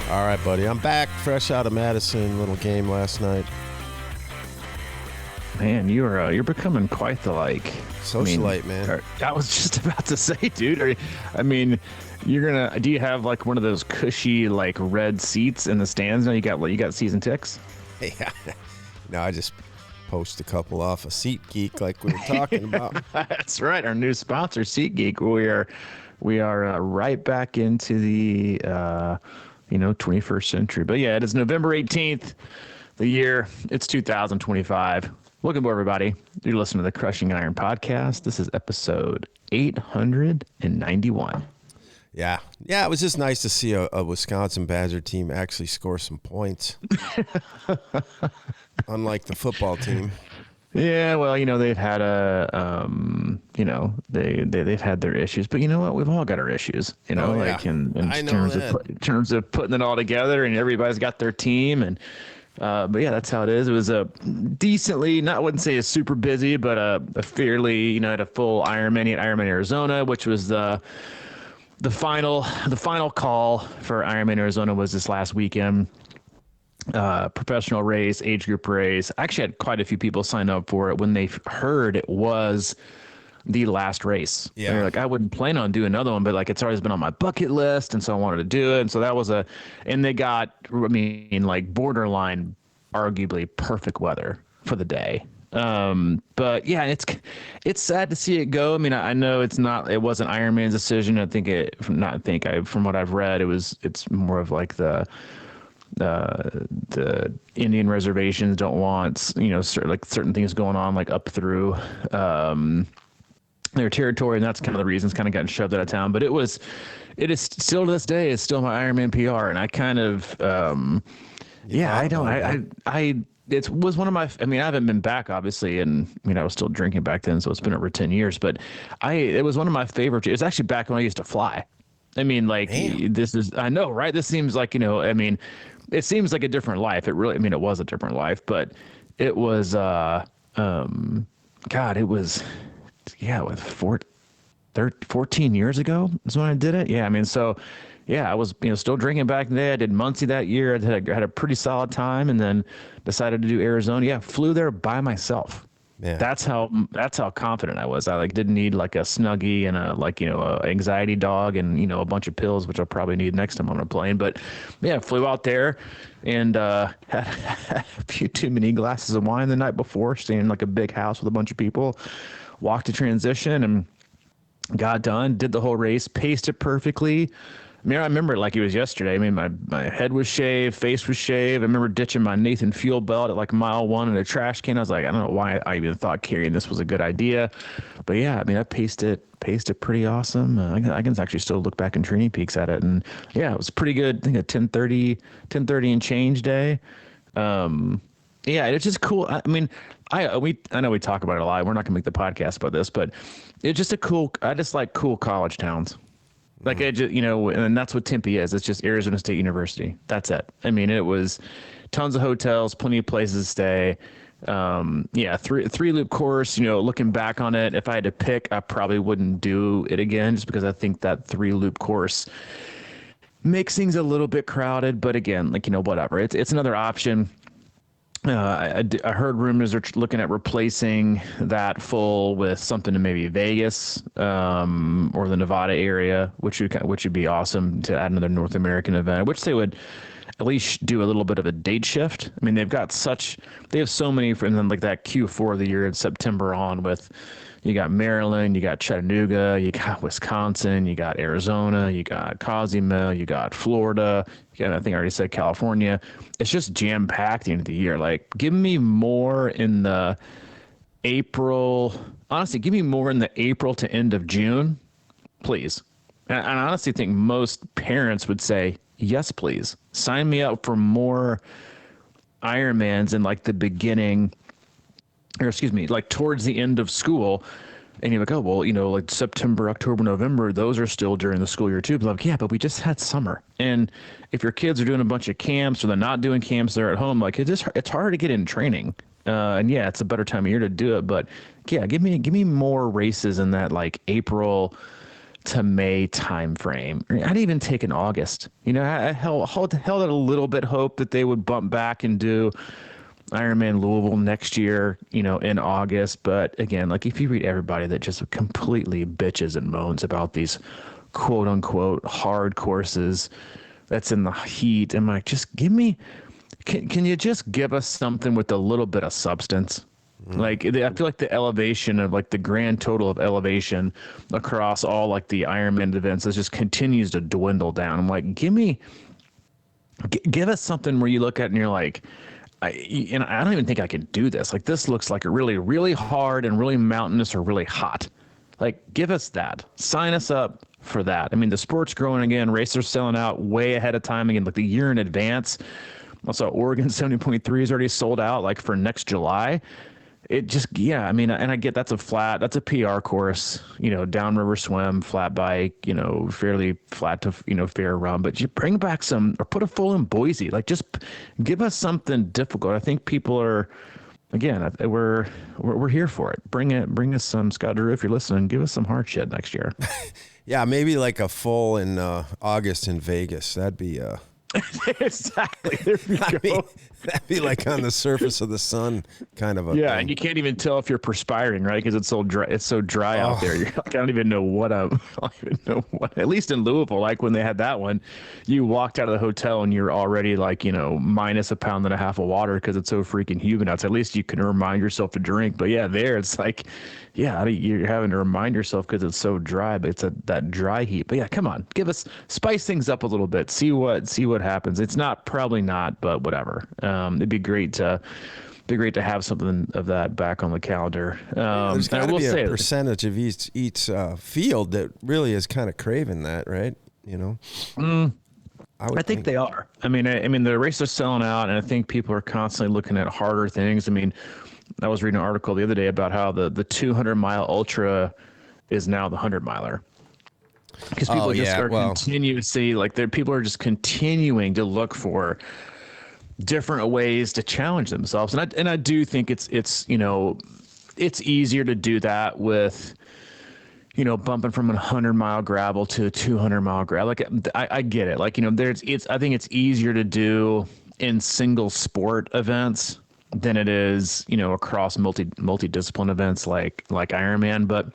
All right, buddy. I'm back, fresh out of Madison. Little game last night. Man, you're becoming quite the Socialite, man. I was just about to say, dude. Do you have like one of those cushy like red seats in the stands? No, you got season ticks. Yeah. No, I just post a couple off of SeatGeek like we were talking about. That's right. Our new sponsor, SeatGeek. We are right back into the 21st century. But yeah, it is November 18th. The year it's 2025. Welcome, everybody. You're listening to the Crushing Iron podcast. This is episode 891. Yeah. It was just nice to see a Wisconsin Badger team actually score some points, unlike the football team. Yeah, well, they've had they've had their issues, but you know what? We've all got our issues, in terms of putting it all together, and everybody's got their team, and but yeah, that's how it is. It was a decently, I wouldn't say a super busy, but a fairly, had a full Ironman at Ironman Arizona, which was the final call for Ironman Arizona was this last weekend. Professional race, age group race. I actually had quite a few people sign up for it when they heard it was the last race. Yeah. They're like, I wouldn't plan on doing another one, but like it's always been on my bucket list, and so I wanted to do it. And so that was and they got, borderline, arguably perfect weather for the day. But yeah, it's sad to see it go. I mean, I know it wasn't Ironman's decision. From what I've read, it's more of like the Indian reservations don't want, certain things going on like up through their territory, and that's kind of the reasons kind of gotten shoved out of town. But it is still to this day, it's still my Ironman PR, and I kind of it was one of my, I haven't been back obviously, and I was still drinking back then, so it's been over 10 years, but it was one of my favorite. It was actually back when I used to fly. Damn. This is, I know, right? This seems like, it seems like a different life. It really, it was a different life, but it was, with 14 years ago is when I did it. Yeah. I was, still drinking back then. I did Muncie that year. I had a pretty solid time, and then decided to do Arizona. Yeah. Flew there by myself. Yeah. That's how confident I was. I didn't need a Snuggie and a anxiety dog and, a bunch of pills, which I'll probably need next time on a plane. But yeah, flew out there and had a few too many glasses of wine the night before, staying in a big house with a bunch of people, walked the transition and got done, did the whole race, paced it perfectly. I remember it like it was yesterday. My head was shaved, face was shaved. I remember ditching my Nathan fuel belt at mile 1 in a trash can. I was like, I don't know why I even thought carrying this was a good idea. But yeah, I paced it pretty awesome. I can actually still look back in Training Peaks at it. And yeah, it was pretty good. I think a 10:30 and change day. Yeah, it's just cool. I know we talk about it a lot. We're not gonna make the podcast about this, but it's just I just like cool college towns. And that's what Tempe is. It's just Arizona State University. That's it. It was tons of hotels, plenty of places to stay. Three loop course, looking back on it, if I had to pick, I probably wouldn't do it again, just because I think that 3 loop course makes things a little bit crowded. But again, whatever. It's another option. I heard rumors are looking at replacing that full with something in maybe Vegas or the Nevada area, which would be awesome to add another North American event, which they would at least do a little bit of a date shift. They have so many from them, that Q4 of the year in September on with, you got Maryland, you got Chattanooga, you got Wisconsin, you got Arizona, you got Cozumel, you got Florida, I think I already said California. It's just jam-packed at the end of the year. Give me more in the April. Honestly, give me more in the April to end of June, please. And I honestly think most parents would say, yes, please. Sign me up for more Ironmans in the beginning, or excuse me, towards the end of school. And you're like, oh, well, September, October, November, those are still during the school year too. But yeah, but we just had summer. And if your kids are doing a bunch of camps or they're not doing camps, they're at home, it's hard to get in training. And yeah, it's a better time of year to do it. But yeah, give me more races in that April to May timeframe. I'd even take an August. I held it a little bit hope that they would bump back and do Ironman Louisville next year, in August. But again, like if you read everybody that just completely bitches and moans about these quote unquote hard courses that's in the heat, I'm like, just can you just give us something with a little bit of substance? Like I feel like the elevation of like the grand total of elevation across all like the Ironman events just continues to dwindle down. I'm like, give us something where you look at it and you're like, I don't even think I can do this. Like this looks like a really, really hard and really mountainous or really hot. Like give us that. Sign us up for that. I mean, the sport's growing again. Racers selling out way ahead of time again, like the year in advance. Also, Oregon 70.3 is already sold out like for next July. It just, I mean, and I get that's a PR course, downriver swim, flat bike, fairly flat to, fair run, but you bring back or put a full in Boise, like just give us something difficult. I think people are, again, we're here for it. Bring us some, Scott Drew, if you're listening, give us some hard shit next year. Yeah, maybe like a full in August in Vegas. That'd be exactly. There we go. That'd be like on the surface of the sun kind of a thing. And you can't even tell if you're perspiring, right? Because it's so dry. It's so dry out there. You're like, I don't even know what. At least in Louisville, like when they had that one, you walked out of the hotel and you're already like minus 1.5 pounds of water because it's so freaking humid out. So at least you can remind yourself to drink. But yeah, there it's like, you're having to remind yourself because it's so dry. But it's that dry heat. But yeah, come on, spice things up a little bit. See what happens. It's probably not, but whatever. It'd be great to have something of that back on the calendar. There's got to be a percentage of each field that really is kind of craving that, right? I think they are. I mean, the races are selling out, and I think people are constantly looking at harder things. I mean, I was reading an article the other day about how the 200-mile ultra is now the 100-miler. Because people continuously, people are just continuing to look for different ways to challenge themselves, and I do think it's easier to do that with bumping from 100-mile gravel to a 200-mile gravel. Like I get it. Like I think it's easier to do in single sport events than it is across multi-discipline events like Ironman. But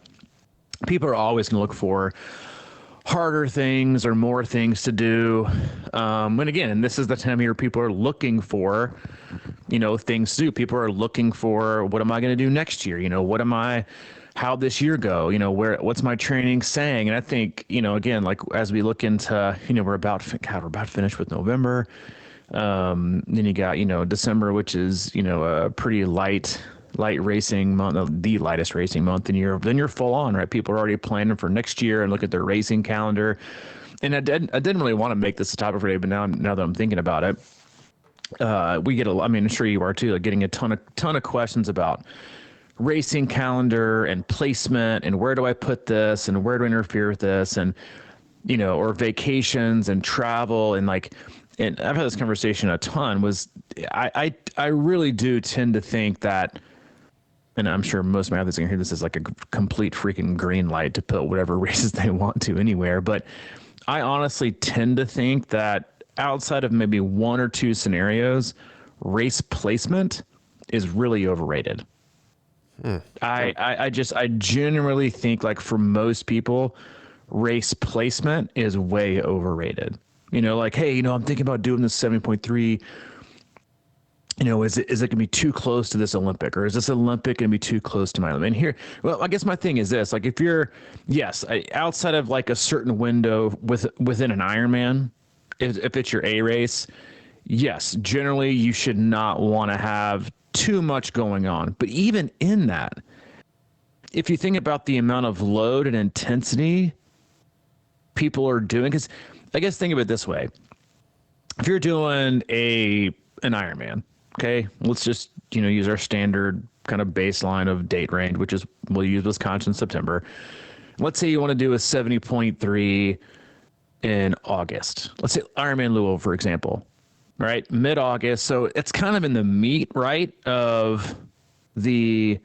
people are always going to look for harder things or more things to do. And again, this is the time of year people are looking for, things to do. People are looking for, what am I going to do next year? How'd this year go? What's my training saying? And I think, again, like as we look into, we're about finished with November. Then you got, December, which is, a pretty light racing month, the lightest racing month, and you're full on, right? People are already planning for next year and look at their racing calendar. And I didn't really want to make this a topic for today, but now that I'm thinking about it, we get I'm sure you are too, like getting a ton of questions about racing calendar and placement and where do I put this and where do I interfere with this and or vacations and travel and and I've had this conversation a ton. I really do tend to think that. And I'm sure most of my athletes are going to hear this as like a complete freaking green light to put whatever races they want to anywhere. But I honestly tend to think that outside of maybe one or two scenarios, race placement is really overrated. I generally think like for most people, race placement is way overrated. Hey, I'm thinking about doing this 70.3. Is it going to be too close to this Olympic, or is this Olympic going to be too close to my Olympic? And here, well, I guess my thing is this, like if you're, outside of like a certain window within an Ironman, if it's your A race, yes, generally you should not want to have too much going on. But even in that, if you think about the amount of load and intensity people are doing, because I guess think of it this way. If you're doing an Ironman, okay, let's just, use our standard kind of baseline of date range, which is we'll use Wisconsin September. Let's say you want to do a 70.3 in August. Let's say Ironman Louisville, for example, right? Mid-August. So it's kind of in the meat, right, of the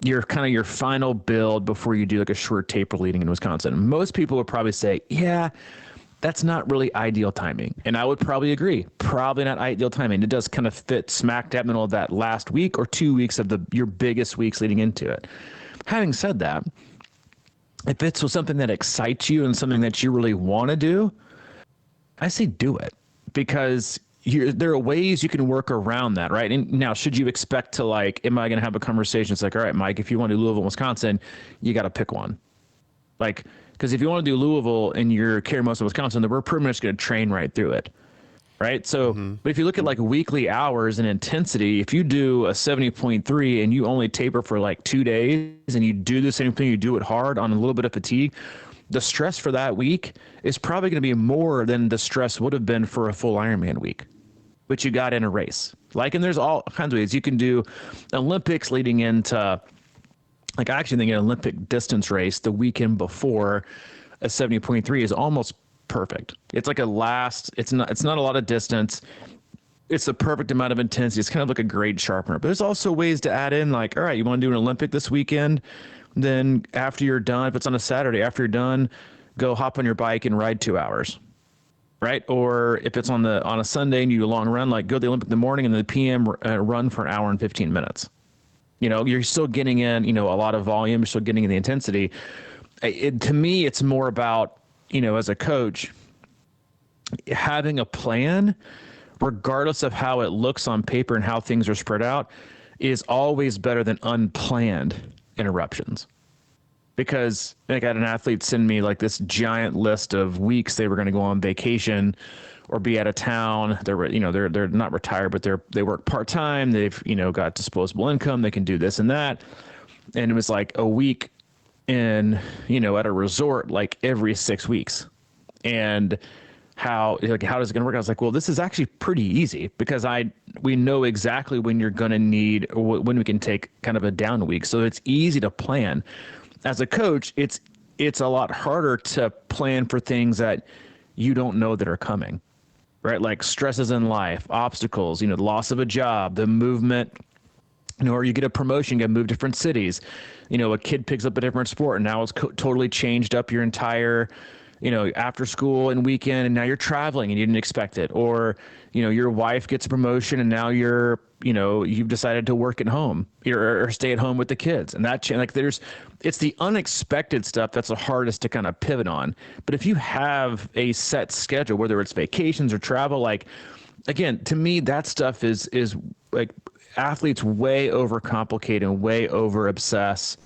your final build before you do like a short taper leading in Wisconsin. Most people would probably say, yeah, that's not really ideal timing. And I would probably agree. Probably not ideal timing. It does kind of fit smack dab in the middle of that last week or 2 weeks of your biggest weeks leading into it. Having said that, if it's something that excites you and something that you really want to do, I say do it, because there are ways you can work around that, right? And now, should you expect to like, am I going to have a conversation? It's like, all right, Mike, if you want to do Louisville, Wisconsin, you got to pick one. Like, because if you want to do Louisville and you're Karamosa, Wisconsin, then we're pretty much going to train right through it, right? So, but if you look at like weekly hours and intensity, if you do a 70.3 and you only taper for like 2 days and you do the same thing, you do it hard on a little bit of fatigue, the stress for that week is probably going to be more than the stress would have been for a full Ironman week, which you got in a race. Like, and there's all kinds of ways you can do Olympics leading into, like, I actually think an Olympic distance race the weekend before a 70.3 is almost perfect. It's like it's not a lot of distance. It's the perfect amount of intensity. It's kind of like a grade sharpener. But there's also ways to add in, like, all right, you want to do an Olympic this weekend? Then after you're done, if it's on a Saturday, after you're done, go hop on your bike and ride 2 hours, right? Or if it's on a Sunday and you do a long run, like go to the Olympic in the morning and then the PM run for an hour and 15 minutes. You know, you're still getting in, a lot of volume, you're still getting in the intensity. To me, it's more about, as a coach, having a plan, regardless of how it looks on paper and how things are spread out, is always better than unplanned interruptions. Because I had an athlete send me like this giant list of weeks they were going to go on vacation or be out of town. They're not retired, but they work part-time. They've, got disposable income. They can do this and that. And it was like a week in, at a resort, like every 6 weeks. And how does it going to work? I was like, well, this is actually pretty easy, because we know exactly when you're going to need, or when we can take kind of a down week. So it's easy to plan. As a coach, it's a lot harder to plan for things that you don't know that are coming, right? Like stresses in life, obstacles, the loss of a job, the movement, or you get a promotion, you get moved to different cities, a kid picks up a different sport and now it's totally changed up your entire, after school and weekend, and now you're traveling and you didn't expect it. Or, your wife gets a promotion and now you've decided to work at home or stay at home with the kids. And that it's the unexpected stuff that's the hardest to kind of pivot on. But if you have a set schedule, whether it's vacations or travel, like, again, to me, that stuff is like, athletes way overcomplicate and way over obsess.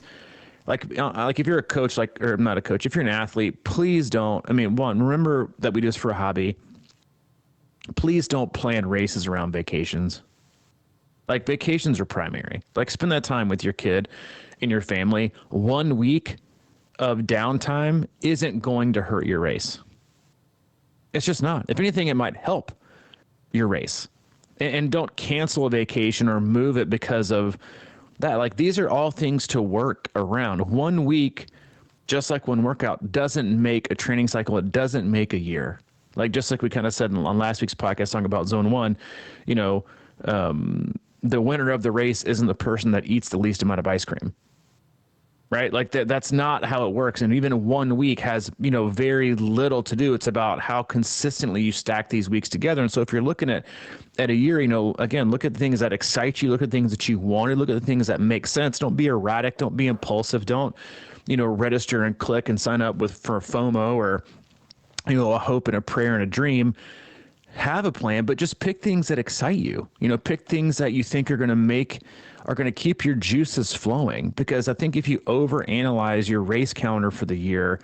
Like if you're a coach, or not a coach, if you're an athlete, please don't. Remember that we do this for a hobby. Please don't plan races around vacations. Like, vacations are primary. Like, spend that time with your kid and your family. 1 week of downtime isn't going to hurt your race. It's just not. If anything, it might help your race. And don't cancel a vacation or move it because of that. Like, these are all things to work around. 1 week, just like one workout, doesn't make a training cycle. It doesn't make a year. Like, just like we kind of said on last week's podcast talking about zone 1, the winner of the race isn't the person that eats the least amount of ice cream, right? Like, that's not how it works. And even 1 week has, very little to do. It's about how consistently you stack these weeks together. And so if you're looking at a year, again, look at the things that excite you, look at things that you wanted, look at the things that make sense. Don't be erratic. Don't be impulsive. Don't, register and click and sign up for FOMO or, a hope and a prayer and a dream. Have a plan, but just pick things that excite you. Pick things that you think are going to keep your juices flowing. Because I think if you overanalyze your race calendar for the year,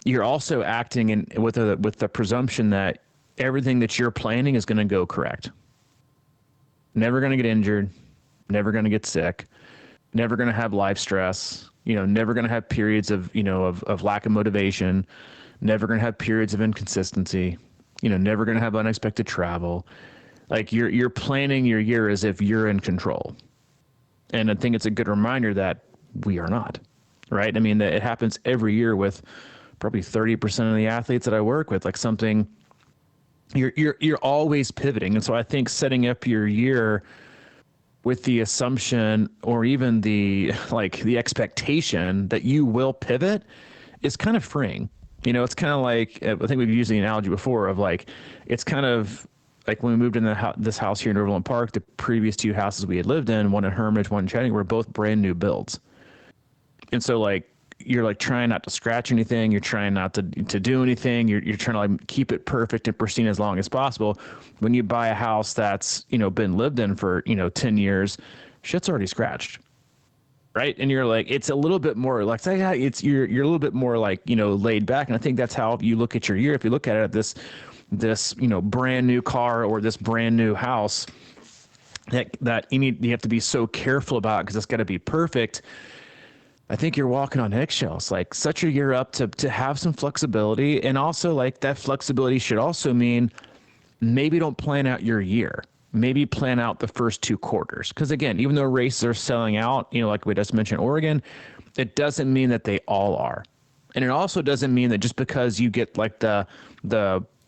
you're also acting with the presumption that everything that you're planning is going to go correct. Never going to get injured, never going to get sick, never going to have life stress, never going to have periods of lack of motivation, never going to have periods of inconsistency, never going to have unexpected travel. Like, you're planning your year as if you're in control. And I think it's a good reminder that we are not, right? That it happens every year with probably 30% of the athletes that I work with. Like, something, you're always pivoting. And so I think setting up your year with the assumption or even the expectation that you will pivot is kind of freeing. It's kind of like, I think we've used the analogy before of like, it's kind of like when we moved into this house here in Overland Park, the previous two houses we had lived in, one in Hermitage, one in Chattanooga, were both brand new builds. And so like, you're like trying not to scratch anything. You're trying not to do anything. You're trying to like keep it perfect and pristine as long as possible. When you buy a house that's, been lived in for, 10 years, shit's already scratched. Right. And you're like, it's a little bit more like, yeah, you're a little bit more like, laid back. And I think that's how you look at your year. If you look at it, this, brand new car or this brand new house that you have to be so careful about because it's got to be perfect. I think you're walking on eggshells. Like, set your year up to have some flexibility. And also like that flexibility should also mean maybe don't plan out your year. Maybe plan out the first 2 quarters. Because again, even though races are selling out, like we just mentioned, Oregon, it doesn't mean that they all are. And it also doesn't mean that just because you get like the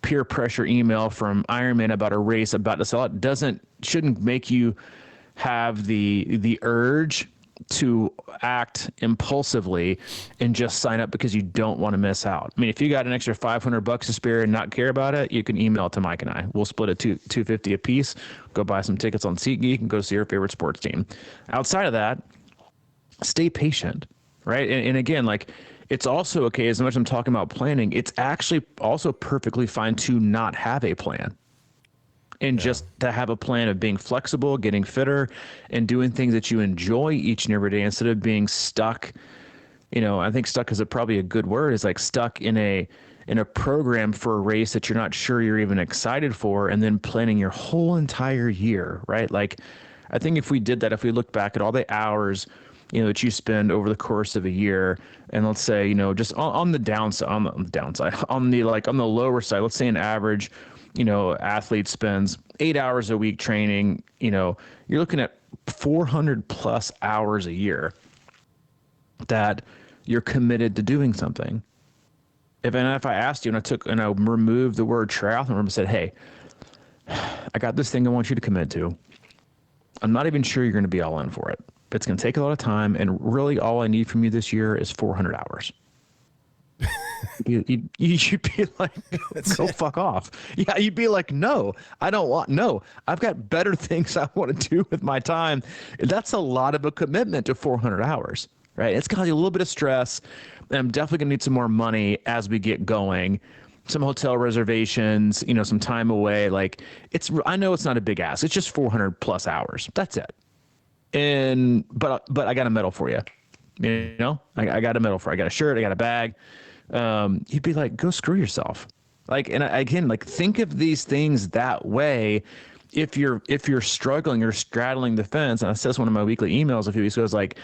peer pressure email from Ironman about a race about to sell out shouldn't make you have the urge to act impulsively and just sign up because you don't want to miss out. I mean, if you got an extra $500 to spare and not care about it, you can email it to Mike and I. We'll split it $250 a piece. Go buy some tickets on SeatGeek and go see your favorite sports team. Outside of that, stay patient, right? And again, like, it's also okay, as much as I'm talking about planning, it's actually also perfectly fine to not have a plan. And just to have a plan of being flexible, getting fitter, and doing things that you enjoy each and every day instead of being stuck. I think stuck is probably a good word. Is like stuck in a program for a race that you're not sure you're even excited for, and then planning your whole entire year, right? Like, I think if we did that, if we looked back at all the hours, that you spend over the course of a year, and let's say, just on the downside, on the lower side, let's say an average athlete spends 8 hours a week training, you're looking at 400 plus hours a year that you're committed to doing something. If I asked you and I removed the word triathlon and said, hey, I got this thing I want you to commit to. I'm not even sure you're going to be all in for it. It's going to take a lot of time. And really all I need from you this year is 400 hours. You should be like, go fuck off. Yeah, you'd be like, no, I've got better things I want to do with my time. That's a lot of a commitment to 400 hours, right? It's got a little bit of stress. And I'm definitely going to need some more money as we get going. Some hotel reservations, some time away. Like, I know it's not a big ask. It's just 400 plus hours. That's it. But I got a medal for you. I got a medal for you. I got a shirt. I got a bag. You'd be like, go screw yourself. Like, and again, like, think of these things that way. If you're struggling or straddling the fence, and I said this one of my weekly emails a few weeks ago, is like,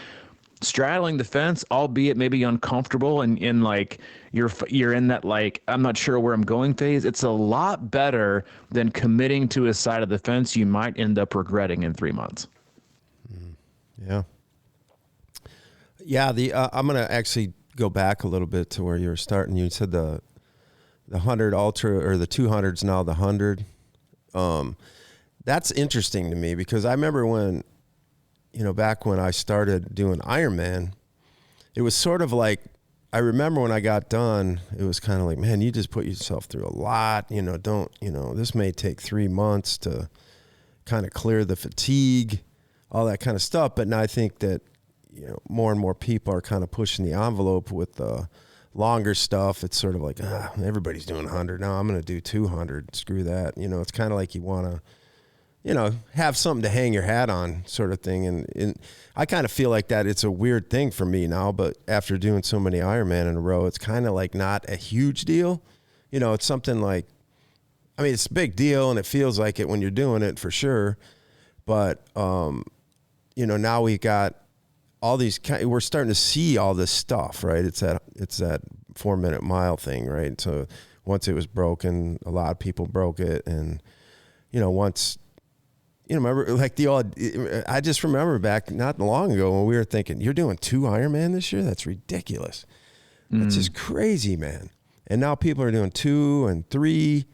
straddling the fence, albeit maybe uncomfortable, and in like you're in that like, I'm not sure where I'm going phase. It's a lot better than committing to a side of the fence you might end up regretting in 3 months. Yeah. Yeah. I'm going to actually go back a little bit to where you were starting. You said the 100 ultra, or the 200's now the 100. That's interesting to me because I remember when, back when I started doing Ironman, it was sort of like, I remember when I got done, it was kind of like, man, you just put yourself through a lot, this may take 3 months to kind of clear the fatigue, all that kind of stuff. But now I think that, more and more people are kind of pushing the envelope with the longer stuff. It's sort of like, everybody's doing 100. Now I'm going to do 200. Screw that. It's kind of like you want to, have something to hang your hat on, sort of thing. And I kind of feel like that it's a weird thing for me now, but after doing so many Ironman in a row, it's kind of like not a huge deal. It's something like, it's a big deal and it feels like it when you're doing it for sure. But, now we got all these, we're starting to see all this stuff, right? It's that 4 minute mile thing, right? So once it was broken, a lot of people broke it. And, once, remember like I just remember back not long ago when we were thinking, you're doing 2 Ironman this year? That's ridiculous. That's just crazy, man. And now people are doing 2 and 3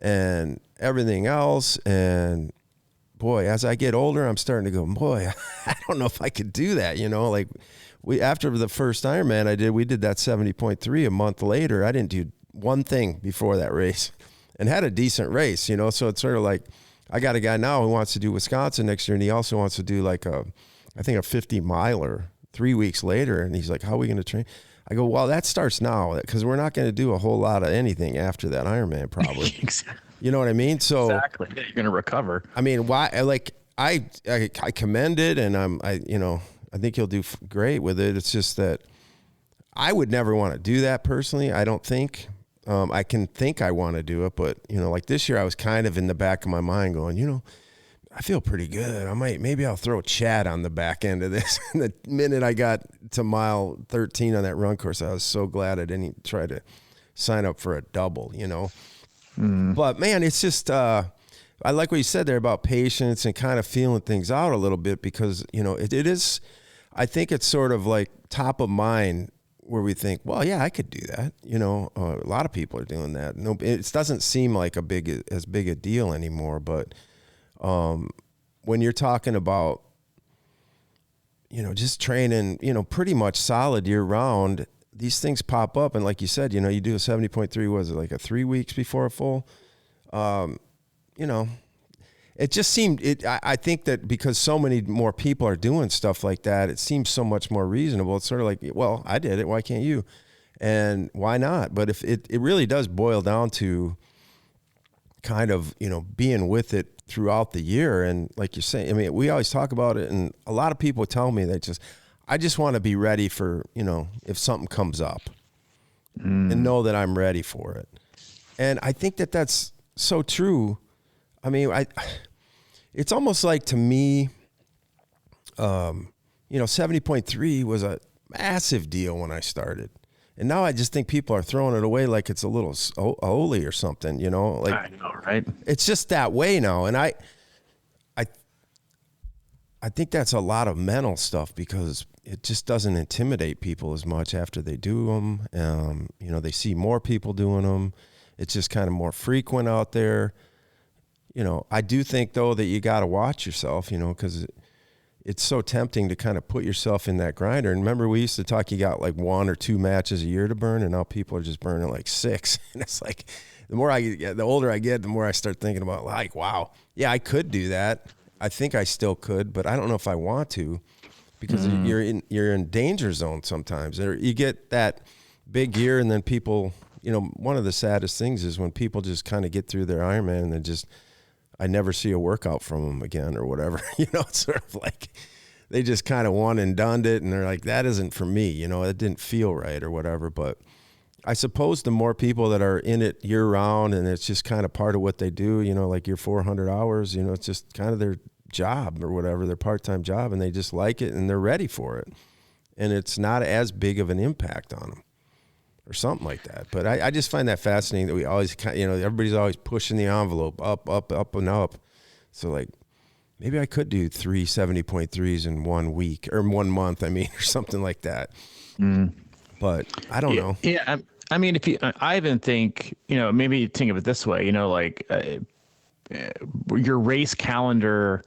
and everything else. boy, as I get older, I'm starting to go, boy, I don't know if I could do that. Like after the first Ironman we did that 70.3 a month later. I didn't do one thing before that race and had a decent race, so it's sort of like, I got a guy now who wants to do Wisconsin next year, and he also wants to do like I think a 50 miler 3 weeks later. And he's like, how are we going to train? I go, well, that starts now, because we're not going to do a whole lot of anything after that Ironman, probably. Exactly. You know what I mean? So Exactly. You're going to recover. I mean, why? Like I commend it, and I think he'll do great with it. It's just that I would never want to do that personally. I don't think. I can think I want to do it, but like this year, I was kind of in the back of my mind going, I feel pretty good. Maybe I'll throw Chad on the back end of this. And the minute I got to mile 13 on that run course, I was so glad I didn't try to sign up for a double, But man, it's just, I like what you said there about patience and kind of feeling things out a little bit, because, it is, I think it's sort of like top of mind where we think, well, yeah, I could do that. A lot of people are doing that. No, it doesn't seem like as big a deal anymore, but when you're talking about, just training, pretty much solid year round, these things pop up. And like you said, you do a 70.3, was it like 3 weeks before a full, it just seemed, I think that because so many more people are doing stuff like that, it seems so much more reasonable. It's sort of like, well, I did it, why can't you? And why not? But if it really does boil down to kind of, being with it throughout the year. And like you're saying, I mean, we always talk about it, and a lot of people tell me I just want to be ready for, if something comes up and know that I'm ready for it. And I think that that's so true. I mean, it's almost like, to me, 70.3 was a massive deal when I started. And now I just think people are throwing it away like it's a little holy or something, like, I know, right? It's just that way now. And I think that's a lot of mental stuff, because it just doesn't intimidate people as much after they do them. They see more people doing them. It's just kind of more frequent out there. I do think, though, that you got to watch yourself, because it's so tempting to kind of put yourself in that grinder. And remember, we used to talk, you got like 1 or 2 matches a year to burn, and now people are just burning like 6. And it's like, the older I get, the more I start thinking about, like, wow, yeah, I could do that. I think I still could, but I don't know if I want to, because you're in danger zone sometimes. Or you get that big year, and then people, one of the saddest things is when people just kind of get through their Ironman and then I never see a workout from them again or whatever. It's sort of like they just kind of one and done it, and they're like, that isn't for me. It didn't feel right or whatever. But I suppose the more people that are in it year round, and it's just kind of part of what they do, like your 400 hours, it's just kind of their job or whatever, their part-time job, and they just like it and they're ready for it. And it's not as big of an impact on them or something like that. But I just find that fascinating that we always, everybody's always pushing the envelope up, and up. So like, maybe I could do 3 70.3s in 1 week or 1 month, or something like that. But I don't know. Yeah. I mean, I even think, maybe think of it this way, your race calendar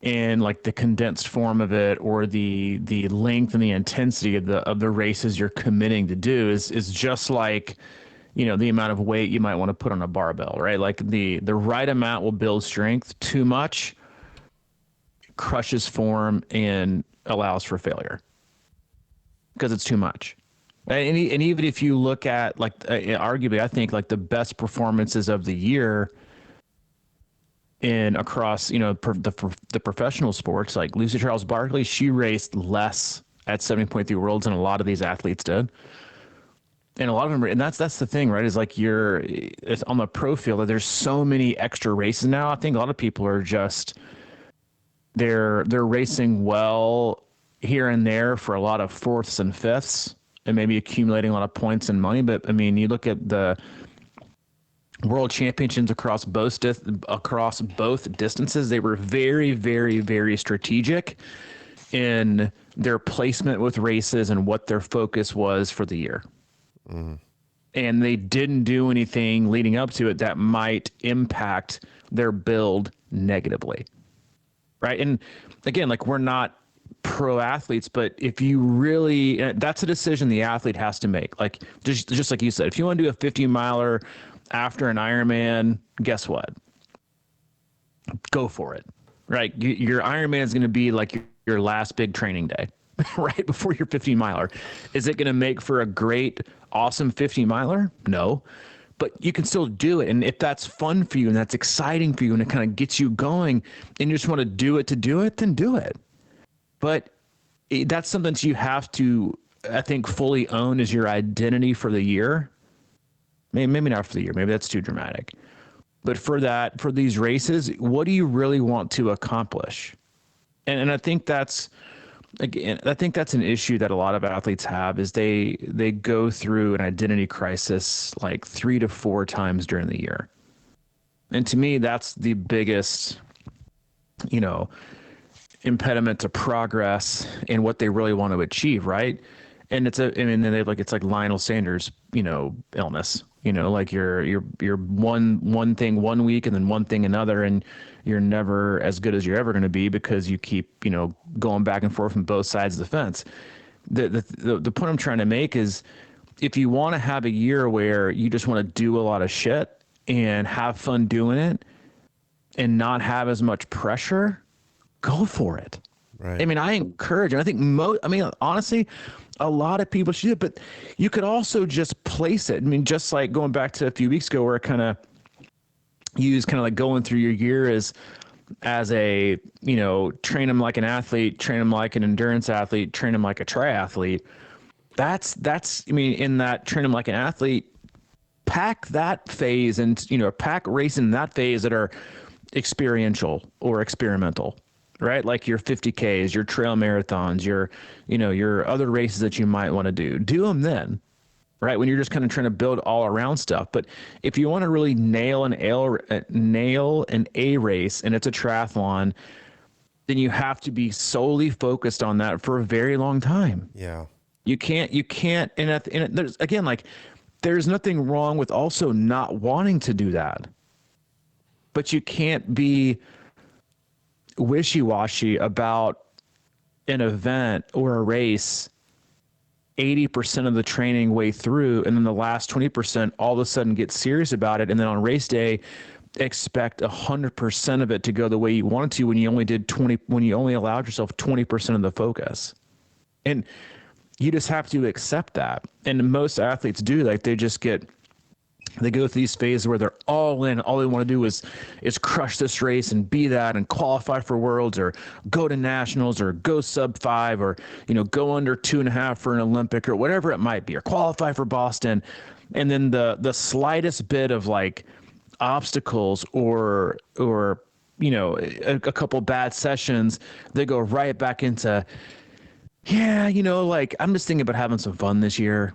in like the condensed form of it, or the length and the intensity of the races you're committing to do is just like, the amount of weight you might want to put on a barbell, right? Like the right amount will build strength. Too much crushes form and allows for failure because it's too much. And even if you look at like, arguably, I think like the best performances of the year across the professional sports, like Lucy Charles Barkley, she raced less at 70.3 Worlds than a lot of these athletes did, and a lot of them. And that's the thing, right? Is like it's on the pro field that there's so many extra races now. I think a lot of people are just they're racing well here and there for a lot of 4ths and 5ths, and maybe accumulating a lot of points and money. But I mean, you look at the World Championships across both distances, they were very, very, very strategic in their placement with races and what their focus was for the year. and they didn't do anything leading up to it that might impact their build negatively. Right. And again, like, we're not pro athletes, but if you really, that's a decision the athlete has to make. Like, just like you said, if you want to do a 50 miler after an Ironman, guess what? Go for it. Right. Your Ironman is going to be like your last big training day, right before your 50 miler. Is it going to make for a great, awesome 50 miler? No. But you can still do it. And if that's fun for you and that's exciting for you and it kind of gets you going and you just want to do it, then do it. But that's something that you have to, I think, fully own as your identity for the year. Maybe not for the year. Maybe that's too dramatic. But for these races, what do you really want to accomplish? And I think that's an issue that a lot of athletes have, is they go through an identity crisis like 3 to 4 times during the year. And to me, that's the biggest, impediment to progress in what they really want to achieve, right? And it's like Lionel Sanders, illness. Like you're one thing one week and then one thing another, and you're never as good as you're ever going to be because you keep, going back and forth from both sides of the fence. The point I'm trying to make is, if you want to have a year where you just want to do a lot of shit and have fun doing it and not have as much pressure, go for it. Right. I mean, I encourage, and I think honestly, a lot of people should do it, but you could also just place it. I mean, just like going back to a few weeks ago where I kind of like going through your year as a, train them like an athlete, train them like an endurance athlete, train them like a triathlete. That's, I mean, in that train them like an athlete, pack that phase and, pack race in that phase that are experiential or experimental. Right? Like your 50Ks, your trail marathons, your other races that you might want to do them then, right? When you're just kind of trying to build all around stuff. But if you want to really nail an A race and it's a triathlon, then you have to be solely focused on that for a very long time. Yeah. You can't, and there's, again, like, there's nothing wrong with also not wanting to do that, but you can't be wishy-washy about an event or a race 80% of the training way through, and then the last 20% all of a sudden get serious about it, and then on race day expect 100% of it to go the way you wanted to when you only allowed yourself 20% of the focus. And you just have to accept that. And most athletes do, like, they go through these phases where they're all in. All they want to do is crush this race and be that and qualify for worlds or go to nationals or go sub 5 or, go under 2.5 for an Olympic or whatever it might be, or qualify for Boston. And then the slightest bit of like obstacles or a couple bad sessions, they go right back into, like, I'm just thinking about having some fun this year.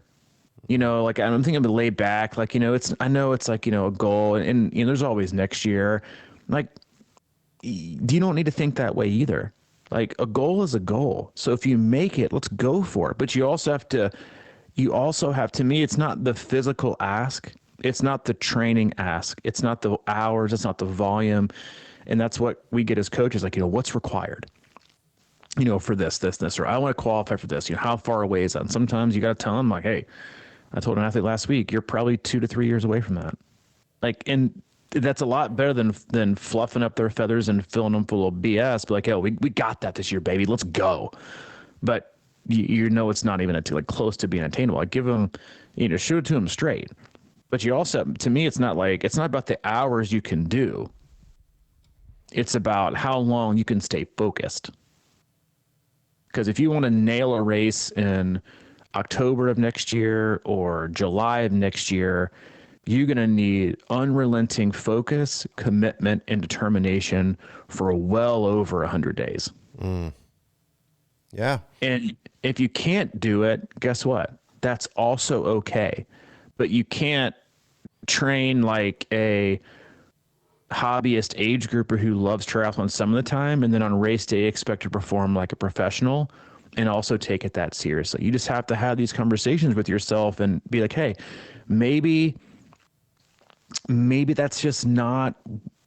Like, I'm thinking of lay back, like, I know it's like, a goal and there's always next year. Like, you don't need to think that way either. Like, a goal is a goal. So if you make it, let's go for it. But you also have, to me, it's not the physical ask. It's not the training ask. It's not the hours. It's not the volume. And that's what we get as coaches. Like, what's required, for this, or I want to qualify for this, how far away is that? And sometimes you got to tell them, like, hey, I told an athlete last week, you're probably 2 to 3 years away from that. Like, and that's a lot better than fluffing up their feathers and filling them full of BS. But like, we got that this year, baby. Let's go. But it's not even close to being attainable. I give them, show it to them straight. But you also, to me, it's not about the hours you can do. It's about how long you can stay focused. Because if you want to nail a race in October of next year or July of next year, you're going to need unrelenting focus, commitment, and determination for well over 100 days. Yeah. And if you can't do it, guess what? That's also okay. But you can't train like a hobbyist age grouper who loves triathlon some of the time and then on race day expect to perform like a professional. and also take it that seriously. You just have to have these conversations with yourself and be like, hey, maybe that's just not,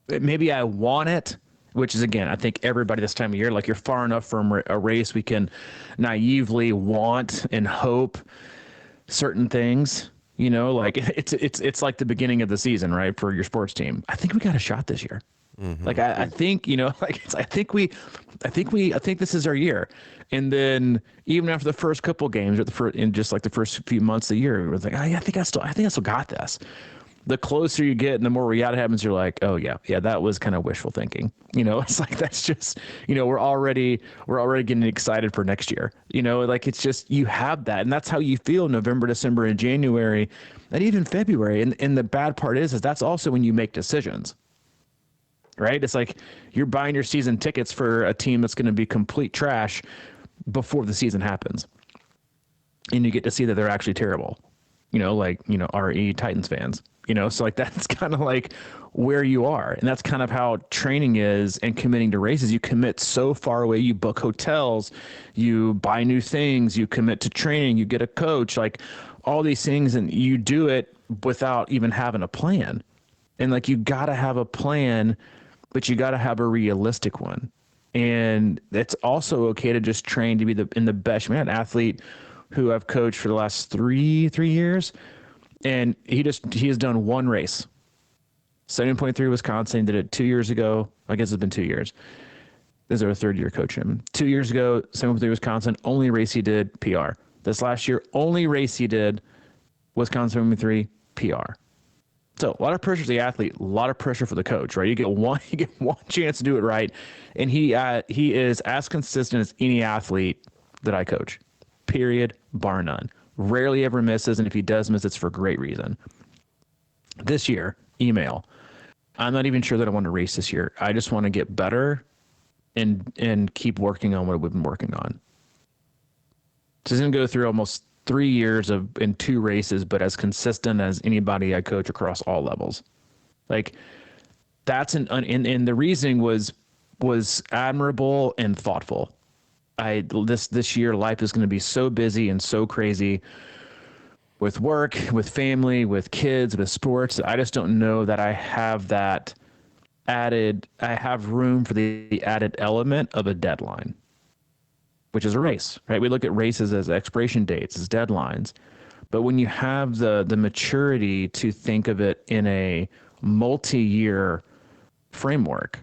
maybe I want it, which is, again, I think everybody this time of year, like you're far enough from a race, we can naively want and hope certain things, like it's like the beginning of the season, right? For your sports team. I think we got a shot this year. Mm-hmm. Like, I think, like I think this is our year. And then even after the first couple of games, or in just like the first few months of the year, we're like, I think I still got this. The closer you get and the more reality happens, you're like, oh yeah, that was kind of wishful thinking. It's like, that's just, we're already getting excited for next year. Like, it's just, you have that, and that's how you feel November, December, and January, and even February. And the bad part is that's also when you make decisions, right? It's like you're buying your season tickets for a team that's going to be complete trash before the season happens, and you get to see that they're actually terrible. RE Titans fans. So like that's kind of like where you are. And that's kind of how training is, and committing to races. You commit so far away, you book hotels, you buy new things, you commit to training, you get a coach, like all these things, and you do it without even having a plan. And like, you got to have a plan, but you got to have a realistic one. And it's also okay to just train to be in the best. An athlete who I've coached for the last three years, and he has done one race. 70.3 Wisconsin, did it 2 years ago. I guess it's been 2 years. This is our third year coaching him. 2 years ago, 70.3 Wisconsin, only race he did, PR. This last year, only race he did, Wisconsin 73, PR. So a lot of pressure for the athlete, a lot of pressure for the coach, right? You get one chance to do it right, and he is as consistent as any athlete that I coach, period, bar none. Rarely ever misses, and if he does miss, it's for great reason. This year, email. I'm not even sure that I want to race this year. I just want to get better and keep working on what we've been working on. So he's going to go through almost 3 years in 2 races, but as consistent as anybody I coach across all levels. Like, that's and the reasoning was admirable and thoughtful. This year, life is going to be so busy and so crazy with work, with family, with kids, with sports. I just don't know that I have room for the added element of a deadline, which is a race, right? We look at races as expiration dates, as deadlines. But when you have the maturity to think of it in a multi-year framework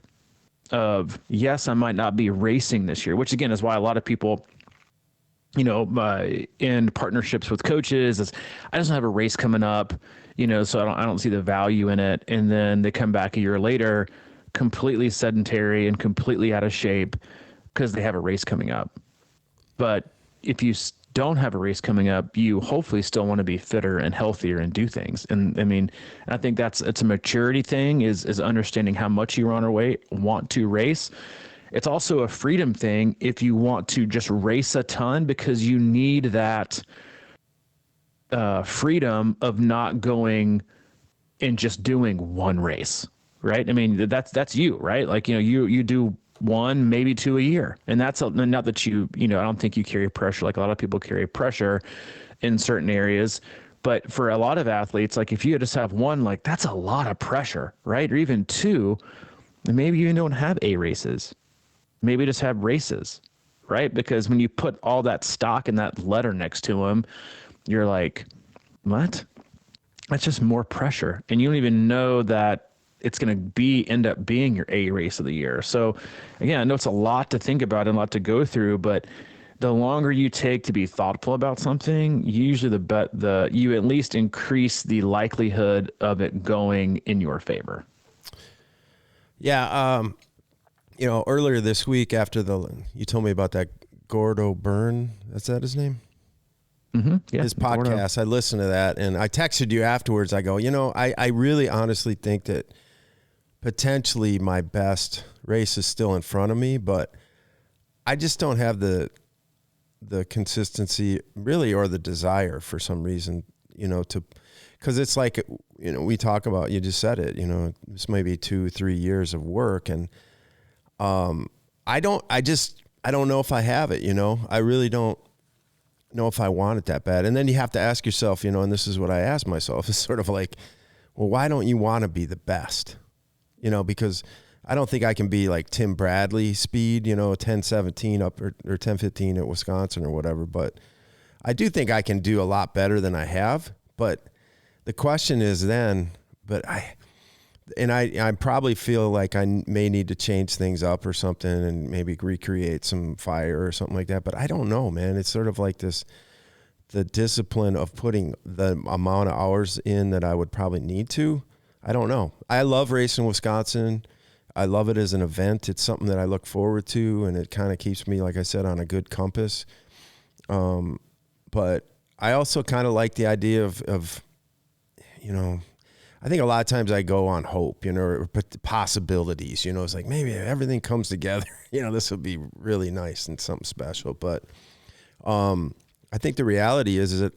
of, yes, I might not be racing this year, which again is why a lot of people, in partnerships with coaches, is, I just don't have a race coming up, so I don't see the value in it. And then they come back a year later, completely sedentary and completely out of shape because they have a race coming up. But if you don't have a race coming up, you hopefully still want to be fitter and healthier and do things. And I think it's a maturity thing, is understanding how much you want to race. It's also a freedom thing if you want to just race a ton, because you need that freedom of not going and just doing one race, right? That's you, right? Like, you do 1, maybe 2 a year. And that's not that I don't think you carry pressure like a lot of people carry pressure in certain areas. But for a lot of athletes, like if you just have 1, like that's a lot of pressure, right? Or even 2, and maybe you don't have A races. Maybe just have races, right? Because when you put all that stock in that letter next to them, you're like, what? That's just more pressure. And you don't even know that it's going to end up being your A race of the year. So again, I know it's a lot to think about and a lot to go through, but the longer you take to be thoughtful about something, usually you at least increase the likelihood of it going in your favor. Yeah. Earlier this week you told me about that Gordo Byrne. Is that his name? Mm-hmm. Yeah, his podcast. I listened to that, and I texted you afterwards. I go, I really honestly think that potentially my best race is still in front of me, but I just don't have the consistency really, or the desire for some reason, because it's like, we talk about, you just said it, this may be 2-3 years of work, and I I don't know if I have it, I really don't know if I want it that bad. And then you have to ask yourself, and this is what I ask myself, it's sort of like, well, why don't you want to be the best? Because I don't think I can be like Tim Bradley speed, 10:17 up or 10:15 at Wisconsin or whatever. But I do think I can do a lot better than I have. But the question is then, I probably feel like I may need to change things up or something and maybe recreate some fire or something like that. But I don't know, man. It's sort of like the discipline of putting the amount of hours in that I would probably need to. I don't know. I love racing Wisconsin. I love it as an event. It's something that I look forward to, and it kind of keeps me, like I said, on a good compass. But I also kind of like the idea of I think a lot of times I go on hope, or possibilities, it's like maybe everything comes together, this would be really nice and something special. But I think the reality is that,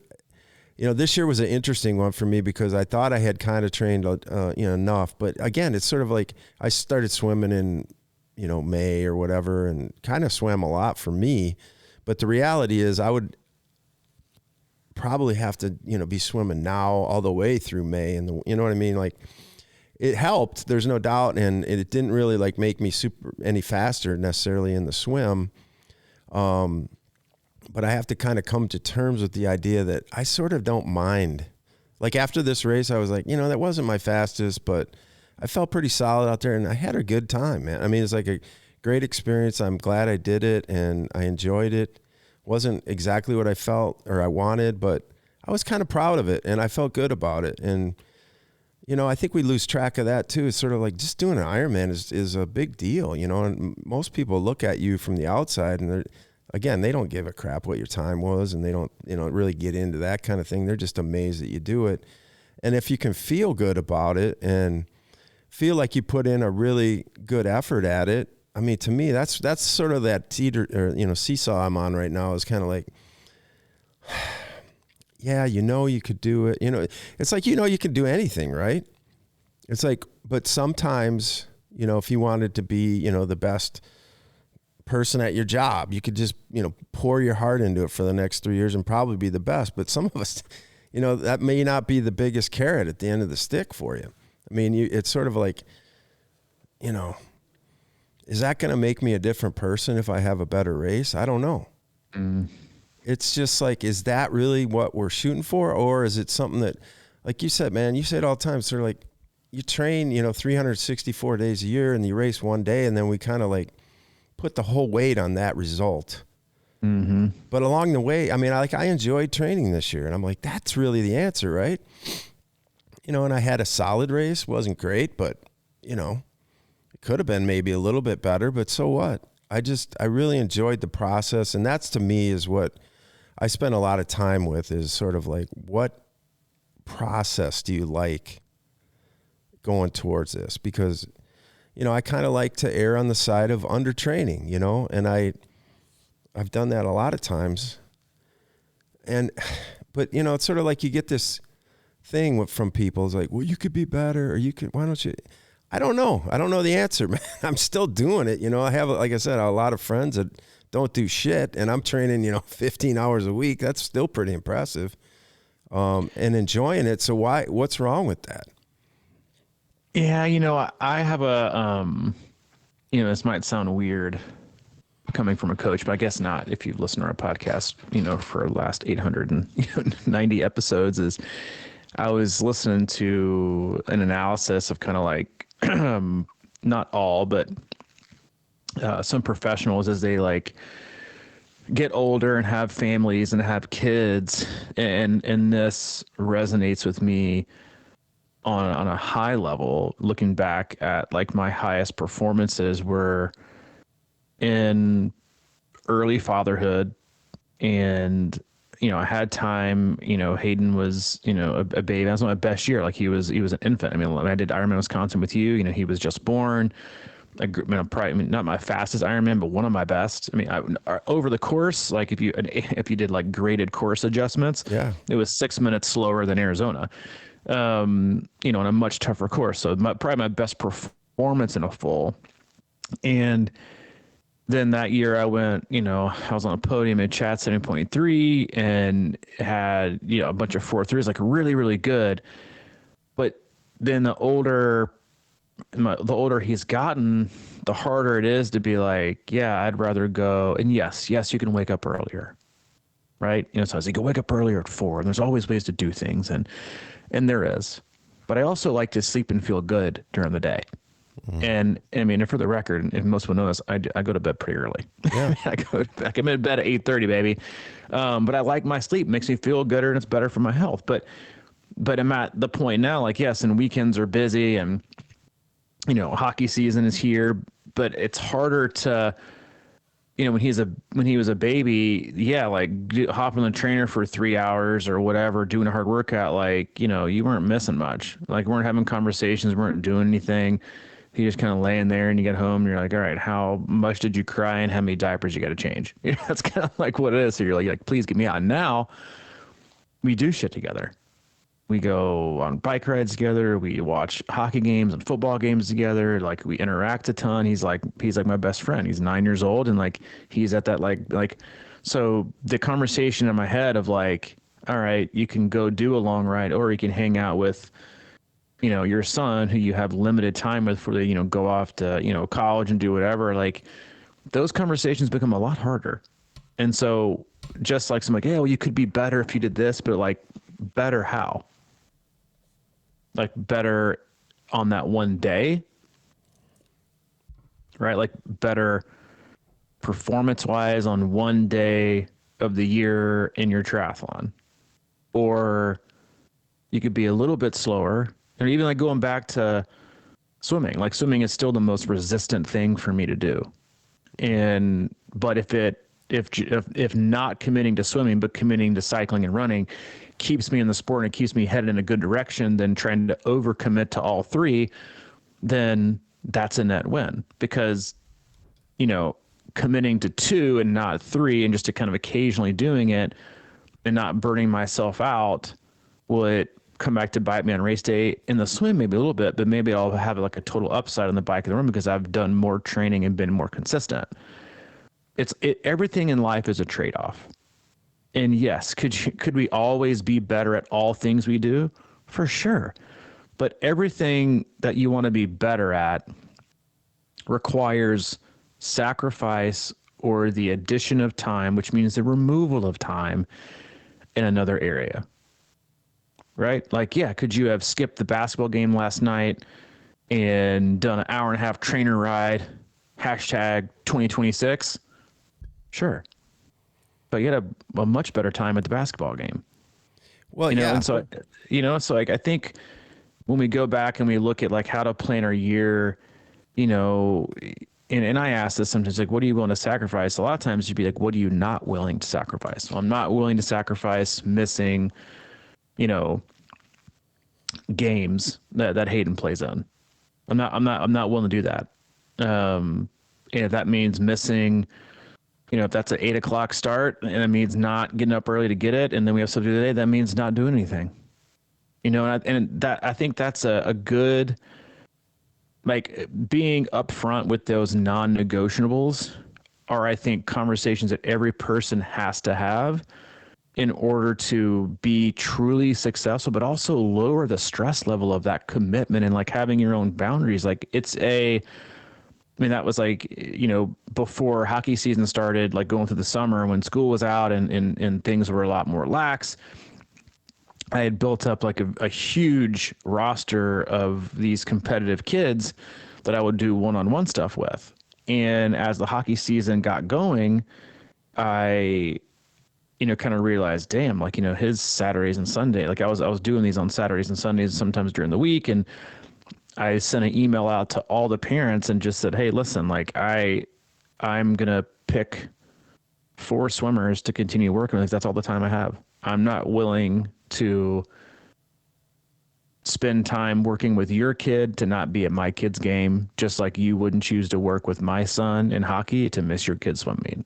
this year was an interesting one for me because I thought I had kind of trained, enough. But again, it's sort of like I started swimming in, May or whatever, and kind of swam a lot for me. But the reality is I would probably have to, be swimming now all the way through May, and you know what I mean? Like, it helped, there's no doubt. And it didn't really like make me any faster necessarily in the swim. But I have to kind of come to terms with the idea that I sort of don't mind. Like after this race, I was like, that wasn't my fastest, but I felt pretty solid out there and I had a good time, man. I mean, it's like a great experience. I'm glad I did it and I enjoyed it. Wasn't exactly what I felt or I wanted, but I was kind of proud of it and I felt good about it. And, I think we lose track of that too. It's sort of like just doing an Ironman is a big deal, and most people look at you from the outside and again, they don't give a crap what your time was and they don't, really get into that kind of thing. They're just amazed that you do it. And if you can feel good about it and feel like you put in a really good effort at it, I mean, to me, that's sort of that seesaw I'm on right now is kind of like, yeah, you could do it. It's like, you can do anything, right? It's like, but sometimes, if you wanted to be, the best person at your job, you could just, pour your heart into it for the next 3 years and probably be the best. But some of us, that may not be the biggest carrot at the end of the stick for you. I mean, it's sort of like, is that going to make me a different person if I have a better race? I don't know. It's just like, is that really what we're shooting for? Or is it something that, like you said, man, you say it all the time, sort of like you train, 364 days a year and you race one day and then we kind of like put the whole weight on that result. Mm-hmm. But along the way, I mean, I enjoyed training this year and I'm like, that's really the answer, right? And I had a solid race, wasn't great, but it could have been maybe a little bit better, but so what? I really enjoyed the process. And that's to me is what I spend a lot of time with is sort of like, what process do you like going towards this? Because, I kind of like to err on the side of under training, and I've done that a lot of times. But it's sort of like you get this thing from people. It's like, well, you could be better or why don't you? I don't know. I don't know the answer, man. I'm still doing it. I have, like I said, a lot of friends that don't do shit and I'm training, 15 hours a week. That's still pretty impressive. And enjoying it. So what's wrong with that? Yeah. I have this might sound weird coming from a coach, but I guess not if you've listened to our podcast, for the last 890 episodes is I was listening to an analysis of kind of like, not all, but some professionals as they like get older and have families and have kids. And this resonates with me on a high level, looking back at like my highest performances were in early fatherhood. And, I had time, Hayden was, a baby. That was my best year. Like he was an infant. I mean, I did Ironman Wisconsin with you, he was just born. Probably not my fastest Ironman, but one of my best. I mean, over the course, like if you did like graded course adjustments, yeah, it was 6 minutes slower than Arizona, on a much tougher course. So probably my best performance in a full. And then that year I went, I was on a podium at Chat 7.3 and had, a bunch of 4.3s, like really, really good. But then the older he's gotten, the harder it is to be like, yeah, I'd rather go. And yes, you can wake up earlier, right? So I was like, you can wake up earlier at 4, and there's always ways to do things, and there is. But I also like to sleep and feel good during the day. And I mean, for the record, and most people know this, I go to bed pretty early. Yeah. I'm in bed at 8:30, baby. But I like my sleep; makes me feel gooder, and it's better for my health. But I'm at the point now, like, yes, and weekends are busy, and hockey season is here, but it's harder to, when he was a baby, yeah, like hop on the trainer for 3 hours or whatever, doing a hard workout, like, you weren't missing much. Like, we weren't having conversations, we weren't doing anything. You just kind of laying there, and you get home, and you're like, all right, how much did you cry, and how many diapers you got to change? That's kind of like what it is. So you're like, please get me out. And now we do shit together. We go on bike rides together. We watch hockey games and football games together. Like, we interact a ton. He's like my best friend. He's 9 years old, and like he's at that like. So the conversation in my head of like, all right, you can go do a long ride, or you can hang out with, your son who you have limited time with for the, go off to, college and do whatever. Like, those conversations become a lot harder. And so just like something like, yeah, well, you could be better if you did this, but like, better how? Like, better on that one day, right? Like, better performance wise on one day of the year in your triathlon. Or you could be a little bit slower. And even like going back to swimming, like swimming is still the most resistant thing for me to do. But if not committing to swimming, but committing to cycling and running keeps me in the sport and it keeps me headed in a good direction, then trying to overcommit to all three, then that's a net win. Because, committing to 2 and not 3 and just to kind of occasionally doing it and not burning myself out would come back to bite me on race day. In the swim, maybe a little bit, but maybe I'll have like a total upside on the bike in the run because I've done more training and been more consistent. Everything in life is a trade-off. And yes, could we always be better at all things we do? For sure. But everything that you want to be better at requires sacrifice or the addition of time, which means the removal of time in another area. Right? Like, yeah, could you have skipped the basketball game last night and done an hour and a half trainer ride, hashtag 2026? Sure. But you had a much better time at the basketball game. Well, yeah. yeah. And so, like, I think when we go back and we look at like how to plan our year, and I ask this sometimes, like, what are you willing to sacrifice? A lot of times you'd be like, what are you not willing to sacrifice? Well, I'm not willing to sacrifice missing, games that Hayden plays in. I'm not willing to do that. And if that means missing, if that's an 8 o'clock start and it means not getting up early to get it, and then we have something today, that means not doing anything. I think that's a good, like, being upfront with those non-negotiables are, I think, conversations that every person has to have in order to be truly successful, but also lower the stress level of that commitment and like having your own boundaries. Like, that was like, before hockey season started, like going through the summer when school was out and things were a lot more lax. I had built up like a huge roster of these competitive kids that I would do one-on-one stuff with. And as the hockey season got going, I kind of realized, damn, like, his Saturdays and Sunday, like I was doing these on Saturdays and Sundays, sometimes during the week. And I sent an email out to all the parents and just said, hey, listen, like I'm going to pick 4 swimmers to continue working with. That's all the time I have. I'm not willing to spend time working with your kid to not be at my kid's game, just like you wouldn't choose to work with my son in hockey to miss your kid's swim meet.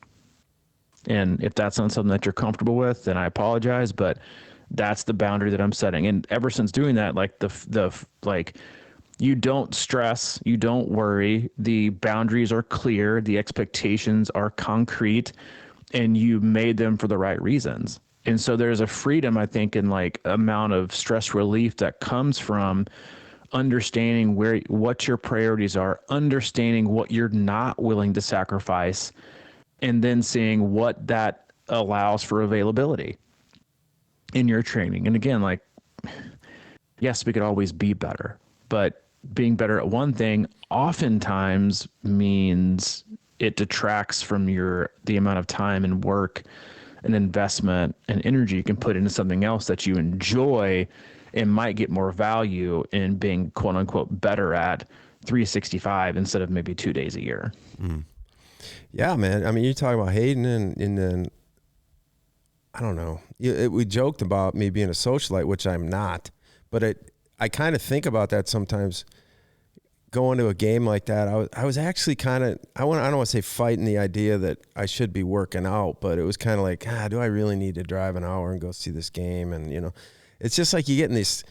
And if that's not something that you're comfortable with, then I apologize, but that's the boundary that I'm setting. And ever since doing that, like the You don't stress, you don't worry. The boundaries are clear, the expectations are concrete, and you made them for the right reasons. And so there's a freedom, I think, in like amount of stress relief that comes from understanding what your priorities are, understanding what you're not willing to sacrifice, and then seeing what that allows for availability in your training. And again, like, yes, we could always be better, but being better at one thing oftentimes means it detracts from the amount of time and work and investment and energy you can put into something else that you enjoy and might get more value in being quote unquote better at 365 instead of maybe 2 days a year. Yeah, man. I mean, you're talking about Hayden and then, I don't know. We joked about me being a socialite, which I'm not, but I kind of think about that sometimes. Going to a game like that, I was actually kind of, I don't want to say fighting the idea that I should be working out, but it was kind of like, do I really need to drive an hour and go see this game? And, it's just like you get in this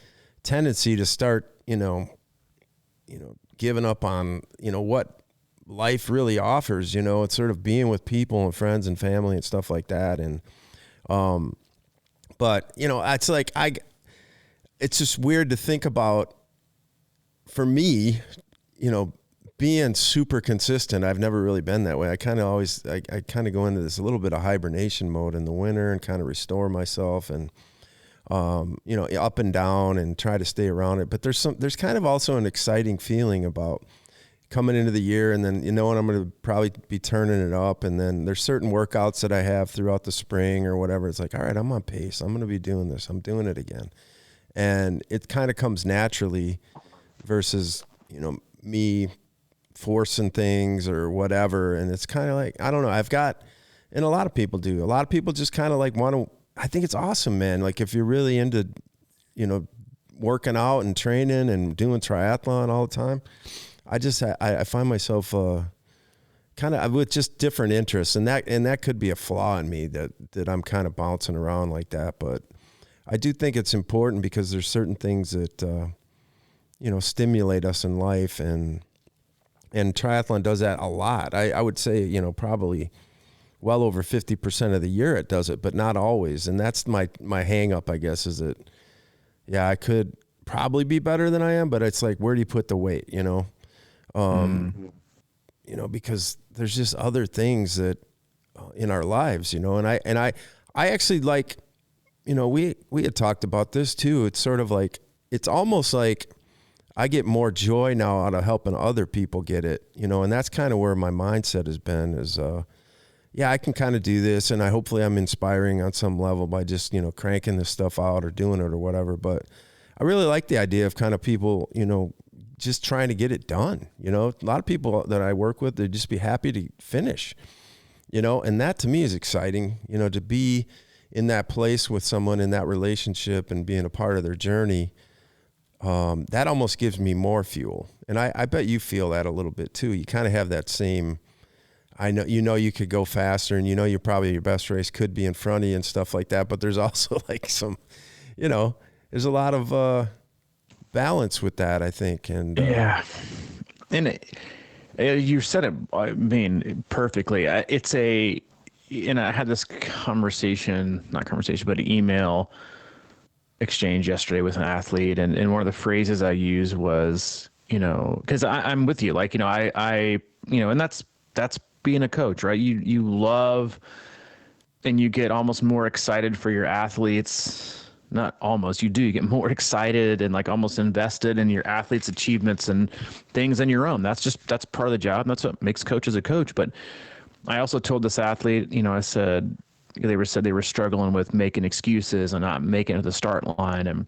tendency to start, giving up on, what life really offers, it's sort of being with people and friends and family and stuff like that. And, but it's like, it's just weird to think about for me, being super consistent. I've never really been that way. I kind of always, I kind of go into this a little bit of hibernation mode in the winter and kind of restore myself and, up and down and try to stay around it. But there's kind of also an exciting feeling about coming into the year and then, I'm going to probably be turning it up. And then there's certain workouts that I have throughout the spring or whatever. It's like, all right, I'm on pace. I'm going to be doing this. I'm doing it again. And it kind of comes naturally versus, me forcing things or whatever. And it's kind of like, I don't know, and a lot of people do. A lot of people just kind of like want to, I think it's awesome, man. Like if you're really into, working out and training and doing triathlon all the time, I find myself kind of with just different interests, and that could be a flaw in me that I'm kind of bouncing around like that. But I do think it's important because there's certain things that, stimulate us in life, and triathlon does that a lot. I would say, probably well over 50% of the year it does it, but not always. And that's my hang up, I guess, is that, yeah, I could probably be better than I am, but it's like, where do you put the weight, because there's just other things that in our lives, and I actually like, we had talked about this too. It's sort of like, it's almost like I get more joy now out of helping other people get it, and that's kind of where my mindset has been is, I can kind of do this, and hopefully I'm inspiring on some level by just, cranking this stuff out or doing it or whatever. But I really like the idea of kind of people, just trying to get it done. A lot of people that I work with, they'd just be happy to finish, and that to me is exciting, to be in that place with someone in that relationship and being a part of their journey. That almost gives me more fuel. And I bet you feel that a little bit too. You kind of have that same, I know, you could go faster and you're probably your best race could be in front of you and stuff like that. But there's also like some, there's a lot of balance with that, I think. And yeah. And you said it, I mean, perfectly. And I had this not conversation, but an email exchange yesterday with an athlete, and one of the phrases I used was, because I'm with you, like, I and that's being a coach, right? You love, and you get almost more excited for your athletes. Not almost, you get more excited and like almost invested in your athletes' achievements and things than your own. That's part of the job. And that's what makes coaches a coach. But I also told this athlete, I said they were struggling with making excuses and not making it to the start line. And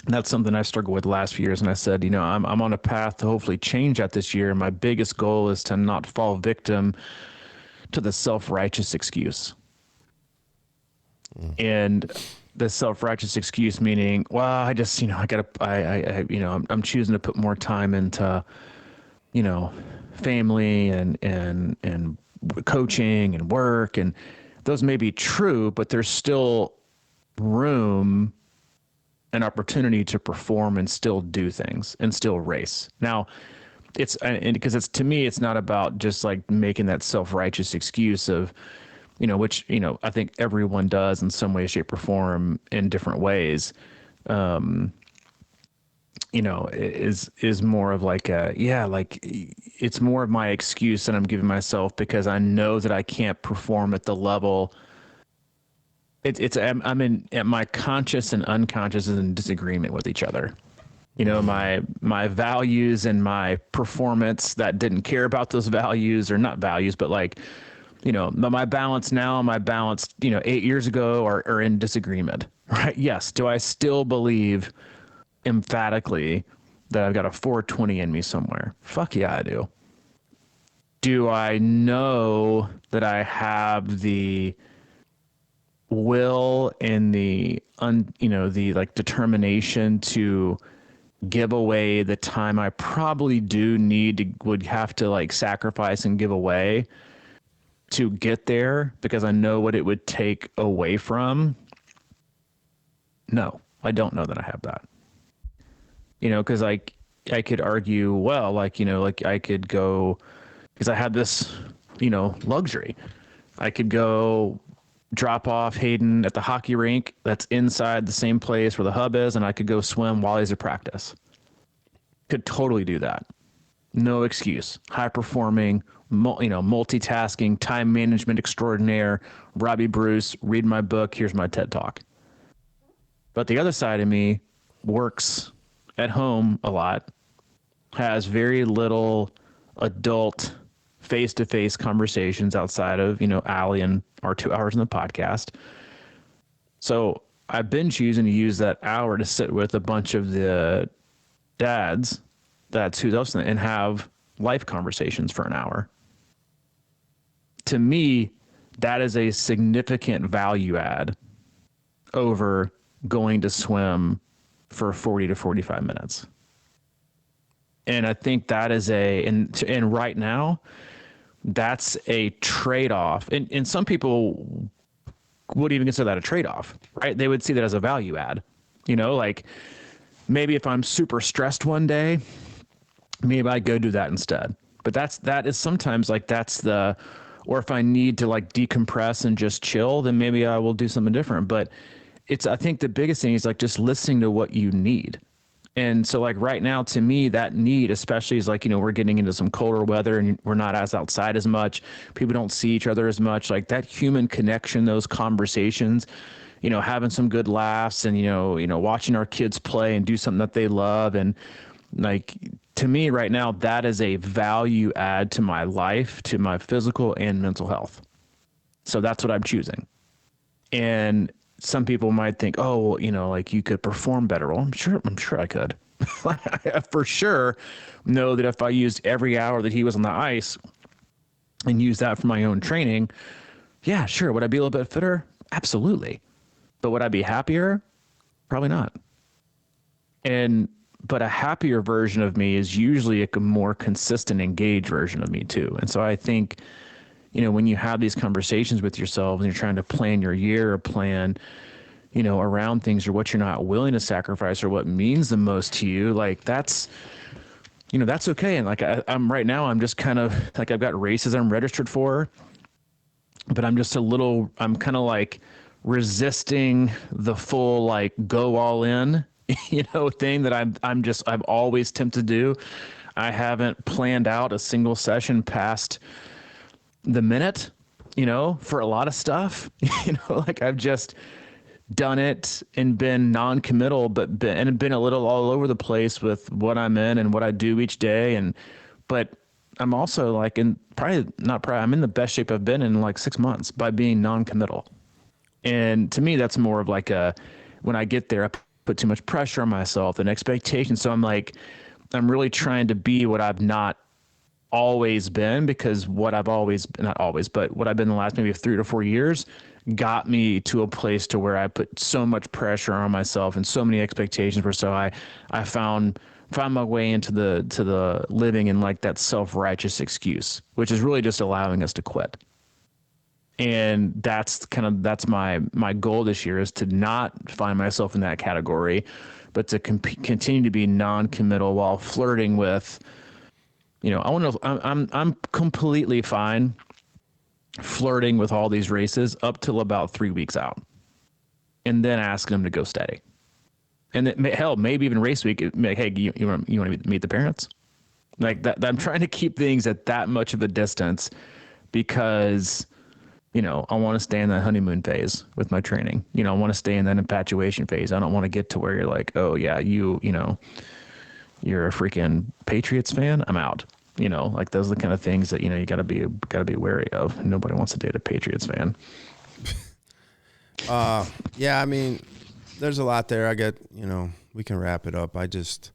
that's something I struggled with the last few years. And I said, I'm on a path to hopefully change that this year. My biggest goal is to not fall victim to the self-righteous excuse. And the self-righteous excuse meaning, well, I just, I'm choosing to put more time into, family and coaching and work, and those may be true, but there's still room an opportunity to perform and still do things and still race. Now, it's and because it's to me, it's not about just like making that self-righteous excuse of, which, I think everyone does in some way, shape, or form in different ways. Is more of like it's more of my excuse that I'm giving myself because I know that I can't perform at the level. I'm in my conscious and unconscious is in disagreement with each other. My values and my performance that didn't care about those values, or not values, but like, my balance now and my balance, 8 years ago are in disagreement, right? Yes. Do I still believe emphatically that I've got a 420 in me somewhere? Fuck yeah, I do. Do I know that I have the will and the like determination to give away the time I probably would have to like sacrifice and give away to get there, because I know what it would take away from? No, I don't know that I have that. Because like I could argue, well, like, like I could go, because I had this, luxury. I could go drop off Hayden at the hockey rink that's inside the same place where the hub is, and I could go swim while he's at practice. Could totally do that. No excuse. High performing, multitasking, time management extraordinaire, Robbie Bruce, read my book, here's my TED Talk. But the other side of me works at home a lot, has very little adult face-to-face conversations outside of, Allie and our 2 hours in the podcast. So I've been choosing to use that hour to sit with a bunch of the dads, that's who's else, and have life conversations for an hour. To me, that is a significant value add over going to swim for 40 to 45 minutes. And I think that is and right now, that's a trade-off. And some people would even consider that a trade-off, right? They would see that as a value add. Like maybe if I'm super stressed one day, maybe I go do that instead. But that is sometimes like or if I need to like decompress and just chill, then maybe I will do something different. But I think the biggest thing is like just listening to what you need. And so like right now, to me, that need, especially is like, we're getting into some colder weather and we're not as outside as much. People don't see each other as much. Like that human connection, those conversations, having some good laughs and, watching our kids play and do something that they love. And like, to me right now, that is a value add to my life, to my physical and mental health. So that's what I'm choosing. And some people might think, oh, like you could perform better. Well, I'm sure I could. I for sure know that if I used every hour that he was on the ice and used that for my own training, yeah, sure. Would I be a little bit fitter? Absolutely. But would I be happier? Probably not. But a happier version of me is usually a more consistent, engaged version of me too. And so I think, when you have these conversations with yourself and you're trying to plan your year or plan, around things or what you're not willing to sacrifice or what means the most to you, like that's okay. And like I'm right now, I'm just kind of like, I've got races I'm registered for, but I'm kind of like resisting the full, like go all in, thing that I've always tempted to do. I haven't planned out a single session past the minute, for a lot of stuff, like I've just done it and been non-committal, but been a little all over the place with what I'm in and what I do each day. But I'm also like I'm in the best shape I've been in like 6 months by being non-committal. And to me, that's more of like when I get there, I put too much pressure on myself and expectations. So I'm really trying to be what I've not always been, because what I've always, not always, but what I've been the last maybe 3 to 4 years got me to a place to where I put so much pressure on myself and so many expectations where so I found my way into the living in like that self-righteous excuse, which is really just allowing us to quit. And that's my goal this year, is to not find myself in that category, but to continue to be non-committal while flirting with, I want to, I'm completely fine flirting with all these races up till about 3 weeks out, and then asking them to go steady. And hell, maybe even race week, like, hey, you want to meet the parents? Like that. I'm trying to keep things at that much of a distance because, I want to stay in that honeymoon phase with my training. I want to stay in that infatuation phase. I don't want to get to where you're like, oh yeah, you're a freaking Patriots fan, I'm out. Like those are the kind of things that, you gotta be wary of. Nobody wants to date a Patriots fan. Yeah, I mean, there's a lot there. We can wrap it up. I just,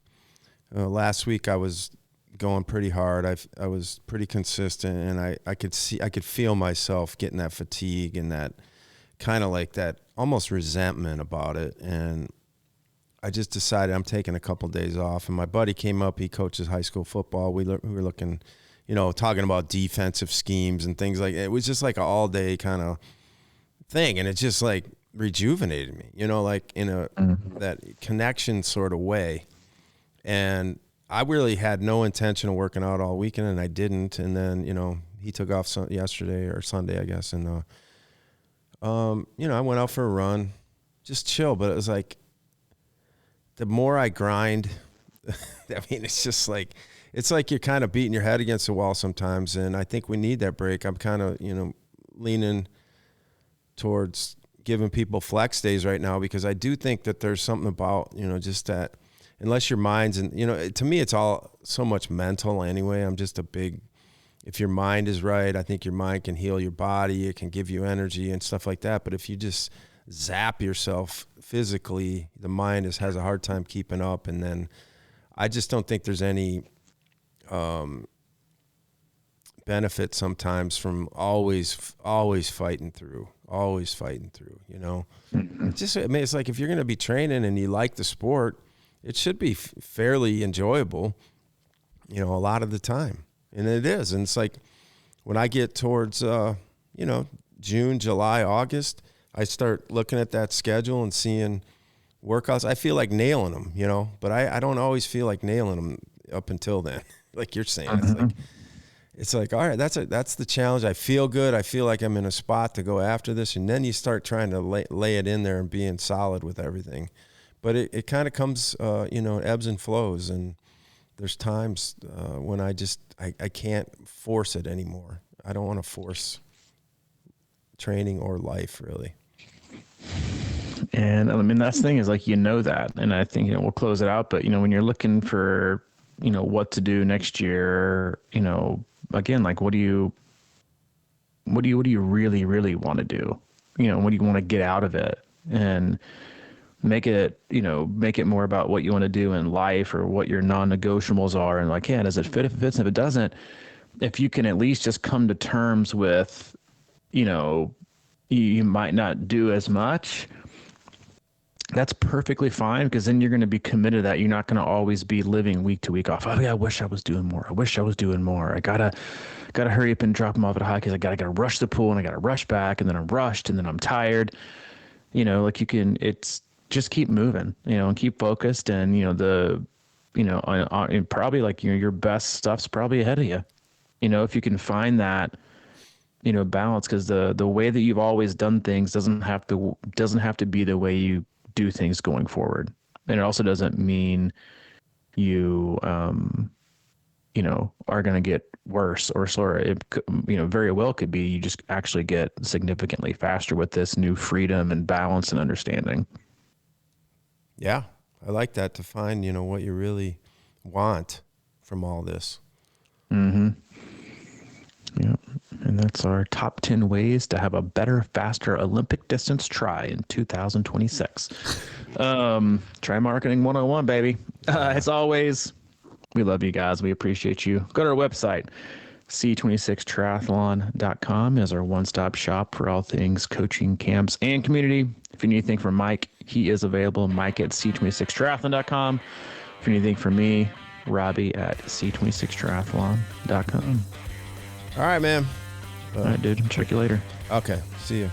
last week I was going pretty hard. I was pretty consistent, and I could feel myself getting that fatigue and that kind of like that almost resentment about it. And I just decided I'm taking a couple of days off. And my buddy came up. He coaches high school football. We were looking, talking about defensive schemes and things like that. It was just like an all day kind of thing, and it just like rejuvenated me, like in a that connection sort of way. And I really had no intention of working out all weekend, and I didn't. And then, he took off yesterday or Sunday, I guess. And, I went out for a run, just chill. But it was like, the more I grind, I mean, it's just like, it's like you're kind of beating your head against the wall sometimes. And I think we need that break. I'm kind of, leaning towards giving people flex days right now, because I do think that there's something about, just that, unless your mind's in, to me, it's all so much mental anyway. I'm just if your mind is right, I think your mind can heal your body. It can give you energy and stuff like that. But if you just zap yourself physically, the mind has a hard time keeping up. And then I just don't think there's any benefit sometimes from always fighting through, It's like, if you're going to be training and you like the sport, it should be fairly enjoyable, a lot of the time. And it is. And it's like when I get towards, June, July, August, I start looking at that schedule and seeing workouts. I feel like nailing them, but I don't always feel like nailing them up until then. Like you're saying, it's like, all right, that's the challenge. I feel good. I feel like I'm in a spot to go after this. And then you start trying to lay it in there and being solid with everything. But it kind of comes, ebbs and flows. And there's times when I can't force it anymore. I don't want to force training or life, really. And I mean, that's the thing is like, that. And I think, we'll close it out. But, when you're looking for, what to do next year, again, like, what do you really, really want to do? What do you want to get out of it? And make it more about what you want to do in life or what your non-negotiables are. And like, yeah, does it fit? If it fits, if it doesn't, if you can at least just come to terms with, you might not do as much, that's perfectly fine, because then you're going to be committed to that. You're not going to always be living week to week off. Oh yeah, I wish I was doing more. I gotta hurry up and drop them off at hockey. I gotta rush the pool, and I gotta rush back, and then I'm rushed, and then I'm tired. It's just keep moving, and keep focused, and and probably like your best stuff's probably ahead of you. If you can find that, balance, because the way that you've always done things doesn't have to be the way you do things going forward. And it also doesn't mean you are going to get worse or slower. It very well could be you just actually get significantly faster with this new freedom and balance and understanding. Yeah, I like that, to find what you really want from all this. Mm-hmm. Yeah, and that's our top 10 ways to have a better, faster Olympic distance try in 2026. Try marketing 101, baby. As always, we love you guys. We appreciate you. Go to our website, c26triathlon.com, is our one-stop shop for all things coaching, camps, and community. If you need anything from Mike, he is available, Mike at c26triathlon.com. If you need anything from me, Robbie at c26triathlon.com. All right, man. All right, dude. Check you later. Okay. See you.